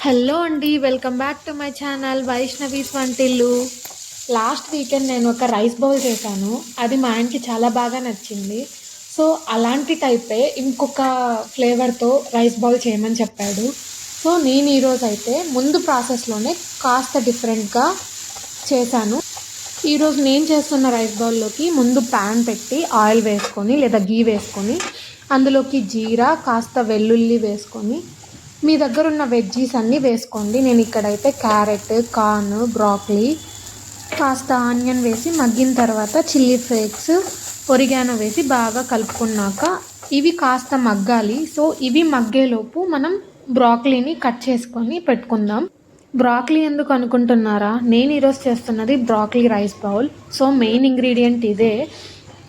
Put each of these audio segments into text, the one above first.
Hello అండి, welcome back to my channel Vaishnavi's వంటిల్లు. Last weekend నేను ఒక రైస్ బౌల్ చేశాను. అది మా ఆయనకి చాలా బాగా నచ్చింది. సో అలాంటి టైపే ఇంకొక ఫ్లేవర్తో రైస్ బౌల్ చేయమని చెప్పాడు. సో నేను ఈరోజు అయితే ముందు ప్రాసెస్లోనే కాస్త డిఫరెంట్గా చేశాను. ఈరోజు నేను చేస్తున్న రైస్ బౌల్లోకి ముందు ప్యాన్ పెట్టి ఆయిల్ వేసుకొని లేదా గీ వేసుకొని అందులోకి జీరా కాస్త వెల్లుల్లి వేసుకొని మీ దగ్గర ఉన్న వెజ్జీస్ అన్నీ వేసుకోండి. నేను ఇక్కడైతే క్యారెట్, కార్న్, బ్రాకలీ, కాస్త ఆనియన్ వేసి మగ్గిన తర్వాత చిల్లీ ఫ్లేక్స్, ఒరిగానో వేసి బాగా కలుపుకున్నాక ఇవి కాస్త మగ్గాలి. సో ఇవి మగ్గేలోపు మనం బ్రాకలీని కట్ చేసుకొని పెట్టుకుందాం. బ్రాకలీ ఎందుకు అనుకుంటున్నారా? నేను ఈరోజు చేస్తున్నది broccoli rice bowl. So main ingredient ఇదే.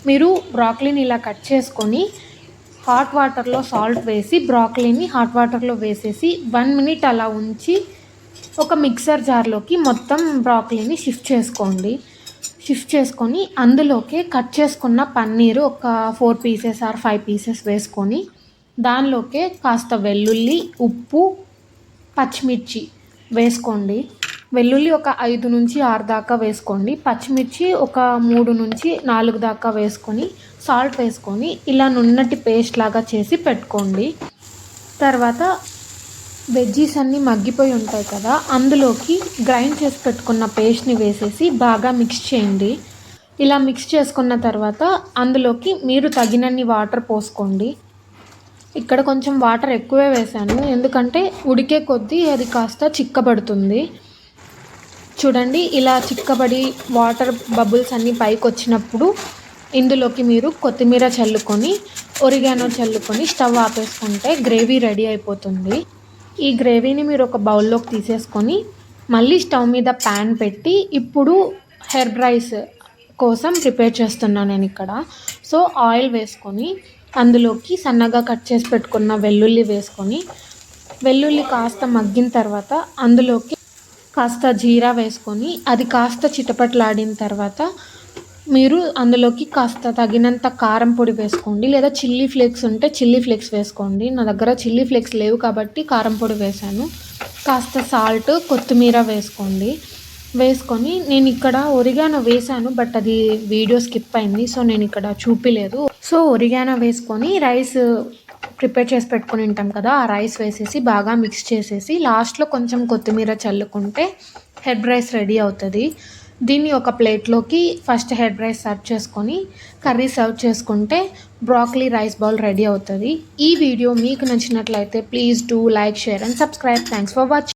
మీరు బ్రాకలీని ఇలా కట్ చేసుకొని హాట్ వాటర్లో సాల్ట్ వేసి బ్రాకలీని హాట్ వాటర్లో వేసేసి 1 మినిట్ అలా ఉంచి ఒక మిక్సర్ జార్లోకి మొత్తం బ్రాకలీని షిఫ్ట్ చేసుకొని అందులోకి కట్ చేసుకున్న పన్నీరు ఒక 4 పీసెస్ ఆర్ 5 పీసెస్ వేసుకొని దానిలోకే కాస్త వెల్లుల్లి, ఉప్పు, పచ్చిమిర్చి వేసుకోండి. వెల్లుల్లి ఒక 5 నుంచి 6 దాకా వేసుకోండి. పచ్చిమిర్చి ఒక 3 నుంచి 4 దాకా వేసుకొని సాల్ట్ వేసుకొని ఇలా నున్నటి పేస్ట్ లాగా చేసి పెట్టుకోండి. తర్వాత వెజ్జీస్ అన్నీ మగ్గిపోయి ఉంటాయి కదా, అందులోకి గ్రైండ్ చేసి పెట్టుకున్న పేస్ట్ని వేసేసి బాగా మిక్స్ చేయండి. ఇలా మిక్స్ చేసుకున్న తర్వాత అందులోకి మీరు తగినన్ని వాటర్ పోసుకోండి. ఇక్కడ కొంచెం వాటర్ ఎక్కువే వేసాను, ఎందుకంటే ఉడికే కొద్దీ అది కాస్త చిక్కబడుతుంది. చూడండి, ఇలా చిక్కబడి వాటర్ బబుల్స్ అన్నీ పైకి వచ్చినప్పుడు ఇందులోకి మీరు కొత్తిమీర చల్లుకొని ఒరిగానో చల్లుకొని స్టవ్ ఆపేసుకుంటే గ్రేవీ రెడీ అయిపోతుంది. ఈ గ్రేవీని మీరు ఒక బౌల్లోకి తీసేసుకొని మళ్ళీ స్టవ్ మీద ప్యాన్ పెట్టి ఇప్పుడు హెర్బ్ రైస్ కోసం ప్రిపేర్ చేస్తున్నాను నేను ఇక్కడ. సో ఆయిల్ వేసుకొని అందులోకి సన్నగా కట్ చేసి పెట్టుకున్న వెల్లుల్లి వేసుకొని వెల్లుల్లి కాస్త మగ్గిన తర్వాత అందులోకి కాస్త జీరా వేసుకొని అది కాస్త చిటపట్లాడిన తర్వాత మీరు అందులోకి కాస్త తగినంత కారం పొడి వేసుకోండి, లేదా చిల్లీ ఫ్లేక్స్ ఉంటే చిల్లీ ఫ్లేక్స్ వేసుకోండి. నా దగ్గర చిల్లీ ఫ్లేక్స్ లేవు కాబట్టి కారం పొడి వేసాను. కాస్త సాల్ట్, కొత్తిమీర వేసుకొని నేను ఇక్కడ ఒరిగానో వేసాను, బట్ అది వీడియో స్కిప్ అయింది, సో నేను ఇక్కడ చూపిలేదు. సో ఒరిగానో వేసుకొని రైస్ ప్రిపేర్ చేసి పెట్టుకుని ఉంటాం కదా, ఆ రైస్ వేసేసి బాగా మిక్స్ చేసేసి లాస్ట్లో కొంచెం కొత్తిమీర చల్లుకుంటే హెర్బ్ రైస్ రెడీ అవుతుంది. దీన్ని ఒక ప్లేట్లోకి ఫస్ట్ హెర్బ్ రైస్ సర్వ్ చేసుకొని కర్రీ సర్వ్ చేసుకుంటే బ్రాకలీ రైస్ బౌల్ రెడీ అవుతుంది. ఈ వీడియో మీకు నచ్చినట్లయితే please do like, share and subscribe. Thanks for watching.